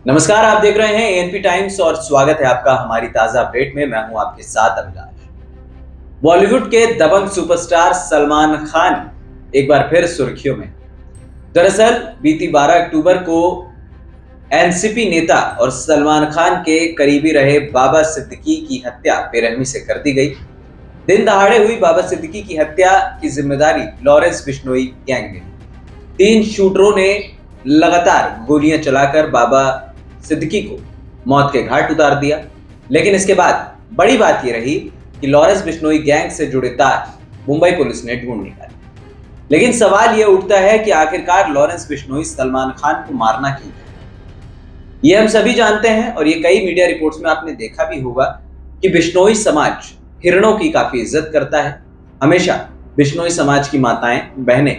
नमस्कार, आप देख रहे हैं एएनपी टाइम्स और स्वागत है आपका हमारी ताजा अपडेट में। मैं हूं आपके साथ अभिलाष। बॉलीवुड के दबंग सुपरस्टार सलमान खान एक बार फिर सुर्खियों में। दरअसल बीती 12 अक्टूबर को एनसीपी नेता और सलमान खान के करीबी रहे बाबा सिद्दीकी की हत्या बेरहमी से कर दी गई। दिन दहाड़े हुई बाबा सिद्दीकी की हत्या की जिम्मेदारी लॉरेंस बिश्नोई गैंग ने। 3 शूटरों ने लगातार गोलियां चलाकर बाबा सिद्दीकी को मौत के घाट उतार दिया। लेकिन इसके बाद बड़ी बात यह रही कि लॉरेंस बिश्नोई गैंग से जुड़े तार मुंबई पुलिस ने ढूंढ निकाले। लेकिन सवाल यह उठता है कि आखिरकार लॉरेंस बिश्नोई सलमान खान को मारना क्यों चाहे। ये हम सभी जानते हैं और ये कई मीडिया रिपोर्ट्स में आपने देखा भी होगा कि बिश्नोई समाज हिरणों की काफी इज्जत करता है। हमेशा बिश्नोई समाज की माताएं बहनें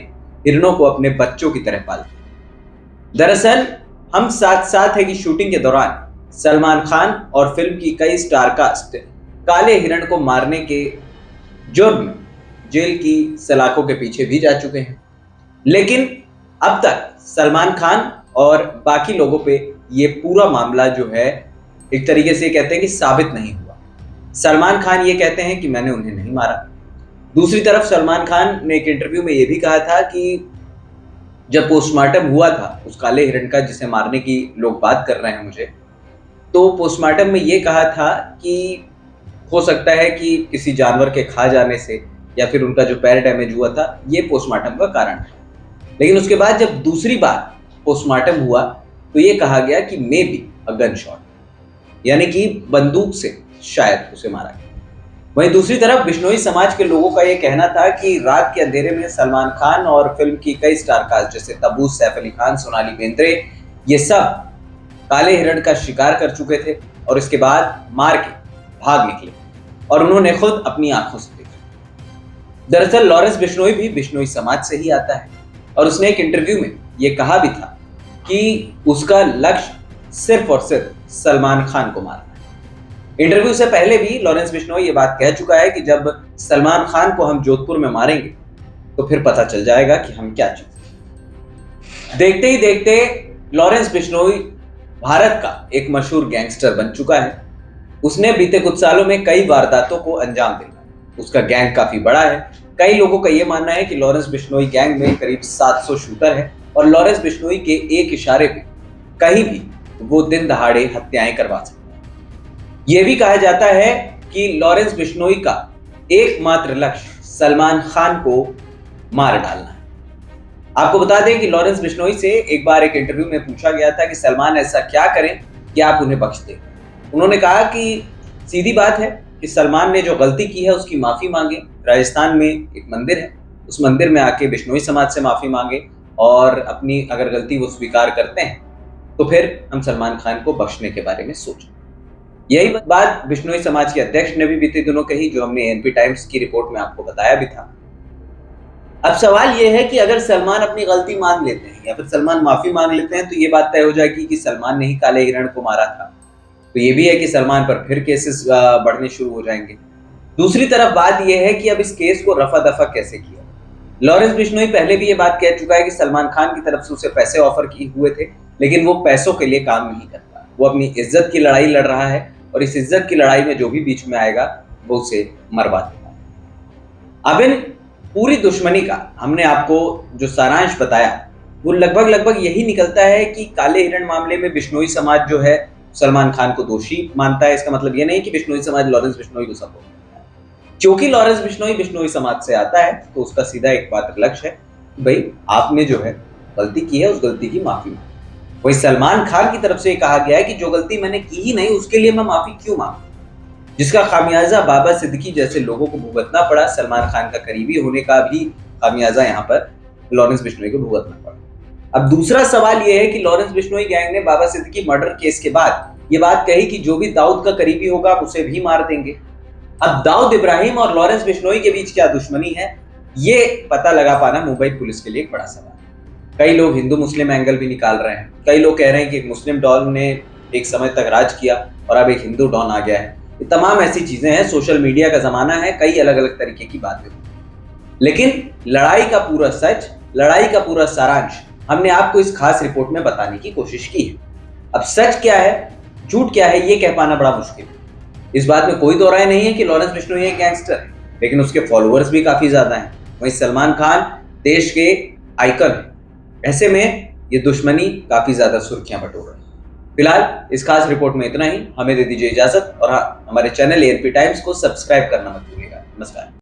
हिरणों को अपने बच्चों की तरह पालती हैं। दरअसल हम साथ साथ है कि शूटिंग के दौरान सलमान खान और फिल्म की कई स्टार कास्ट काले हिरण को मारने के जुर्म में जेल की सलाखों के पीछे भी जा चुके हैं। लेकिन अब तक सलमान खान और बाकी लोगों पे ये पूरा मामला जो है एक तरीके से कहते हैं कि साबित नहीं हुआ। सलमान खान ये कहते हैं कि मैंने उन्हें नहीं मारा। दूसरी तरफ सलमान खान ने एक इंटरव्यू में ये भी कहा था कि जब पोस्टमार्टम हुआ था उस काले हिरण का जिसे मारने की लोग बात कर रहे हैं मुझे, तो पोस्टमार्टम में ये कहा था कि हो सकता है कि किसी जानवर के खा जाने से या फिर उनका जो पैर डैमेज हुआ था ये पोस्टमार्टम का कारण है। लेकिन उसके बाद जब दूसरी बार पोस्टमार्टम हुआ तो ये कहा गया कि may be a gun shot, यानी कि बंदूक से शायद उसे मारा गया। वहीं दूसरी तरफ बिश्नोई समाज के लोगों का यह कहना था कि रात के अंधेरे में सलमान खान और फिल्म की कई स्टार कास्ट जैसे तब्बू, सैफ अली खान, सोनाली बेंद्रे ये सब काले हिरण का शिकार कर चुके थे और इसके बाद मार के भाग निकले और उन्होंने खुद अपनी आंखों से देखा। दरअसल लॉरेंस बिश्नोई भी बिश्नोई समाज से ही आता है और उसने एक इंटरव्यू में यह कहा भी था कि उसका लक्ष्य सिर्फ और सिर्फ सलमान खान को मारना है। इंटरव्यू से पहले भी लॉरेंस बिश्नोई ये बात कह चुका है कि जब सलमान खान को हम जोधपुर में मारेंगे तो फिर पता चल जाएगा कि हम क्या चाहते। देखते ही देखते लॉरेंस बिश्नोई भारत का एक मशहूर गैंगस्टर बन चुका है। उसने बीते कुछ सालों में कई वारदातों को अंजाम दिया। उसका गैंग काफी बड़ा है। कई लोगों का यह मानना है कि लॉरेंस बिश्नोई गैंग में करीब 700 शूटर है और लॉरेंस बिश्नोई के एक इशारे पे कहीं भी वो दिन दहाड़े हत्याएं करवा सकते हैं। यह भी कहा जाता है कि लॉरेंस बिश्नोई का एकमात्र लक्ष्य सलमान खान को मार डालना है। आपको बता दें कि लॉरेंस बिश्नोई से एक बार एक इंटरव्यू में पूछा गया था कि सलमान ऐसा क्या करें कि आप उन्हें बख्श दें। उन्होंने कहा कि सीधी बात है कि सलमान ने जो गलती की है उसकी माफी मांगे। राजस्थान में एक मंदिर है, उस मंदिर में आके बिश्नोई समाज से माफी मांगे और अपनी अगर गलती वो स्वीकार करते हैं तो फिर हम सलमान खान को बख्शने के बारे में सोचें। यही बात बिश्नोई समाज के अध्यक्ष ने भी बीते दिनों कही, जो हमने एएनपी टाइम्स की रिपोर्ट में आपको बताया भी था। अब सवाल यह है कि अगर सलमान अपनी गलती मान लेते हैं या फिर सलमान माफी मांग लेते हैं तो ये बात तय हो जाएगी कि सलमान ने ही काले हिरण को मारा था। तो ये भी है कि सलमान पर फिर केसेस बढ़ने शुरू हो जाएंगे। दूसरी तरफ बात यह है कि अब इस केस को रफा दफा कैसे किया। लॉरेंस बिश्नोई पहले भी ये बात कह चुका है कि सलमान खान की तरफ से उसे पैसे ऑफर किए हुए थे, लेकिन वो पैसों के लिए काम नहीं करता। वो अपनी इज्जत की लड़ाई लड़ रहा है और इस इज्जत की लड़ाई में जो भी बीच में आएगा वो उसे मरवा देगा। अब इन पूरी दुश्मनी का हमने आपको जो सारांश बताया वो लगभग यही निकलता है कि काले हिरण मामले में बिश्नोई समाज जो है सलमान खान को दोषी मानता है। इसका मतलब ये नहीं कि बिश्नोई समाज लॉरेंस बिश्नोई को सपोर्ट करता है। क्योंकि लॉरेंस बिश्नोई बिश्नोई समाज से आता है तो उसका सीधा एक मात्र लक्ष्य है, भाई आपने जो है गलती की है उस गलती की माफी मांगो। वही सलमान खान की तरफ से कहा गया है कि जो गलती मैंने की ही नहीं उसके लिए मैं माफी क्यों मांगू, जिसका खामियाजा बाबा सिद्दीकी जैसे लोगों को भुगतना पड़ा। सलमान खान का करीबी होने का भी खामियाजा यहाँ पर लॉरेंस बिश्नोई को भुगतना पड़ा। अब दूसरा सवाल यह है कि लॉरेंस बिश्नोई गैंग ने बाबा सिद्दीकी मर्डर केस के बाद ये बात कही कि जो भी दाऊद का करीबी होगा आप उसे भी मार देंगे। अब दाऊद इब्राहिम और लॉरेंस बिश्नोई के बीच क्या दुश्मनी है ये पता लगा पाना मुंबई पुलिस के लिए एक बड़ा सवाल है। कई लोग हिंदू मुस्लिम एंगल भी निकाल रहे हैं। कई लोग कह रहे हैं कि एक मुस्लिम डॉन ने एक समय तक राज किया और अब एक हिंदू डॉन आ गया है। ये तमाम ऐसी चीजें हैं, सोशल मीडिया का जमाना है, कई अलग अलग तरीके की बातें। लेकिन लड़ाई का पूरा सच, लड़ाई का पूरा सारांश हमने आपको इस खास रिपोर्ट में बताने की कोशिश की है। अब सच क्या है, झूठ क्या है, ये कह पाना बड़ा मुश्किल है। इस बात में कोई दो राय नहीं है कि लॉरेंस बिश्नोई एक गैंगस्टर है, लेकिन उसके फॉलोअर्स भी काफी ज्यादा हैं। वहीं सलमान खान देश के आइकन है। ऐसे में ये दुश्मनी काफी ज्यादा सुर्खियां बटोर रही है। फिलहाल इस खास रिपोर्ट में इतना ही। हमें दे दीजिए इजाजत और हाँ, हमारे चैनल एएनपी टाइम्स को सब्सक्राइब करना मत भूलिएगा। नमस्कार।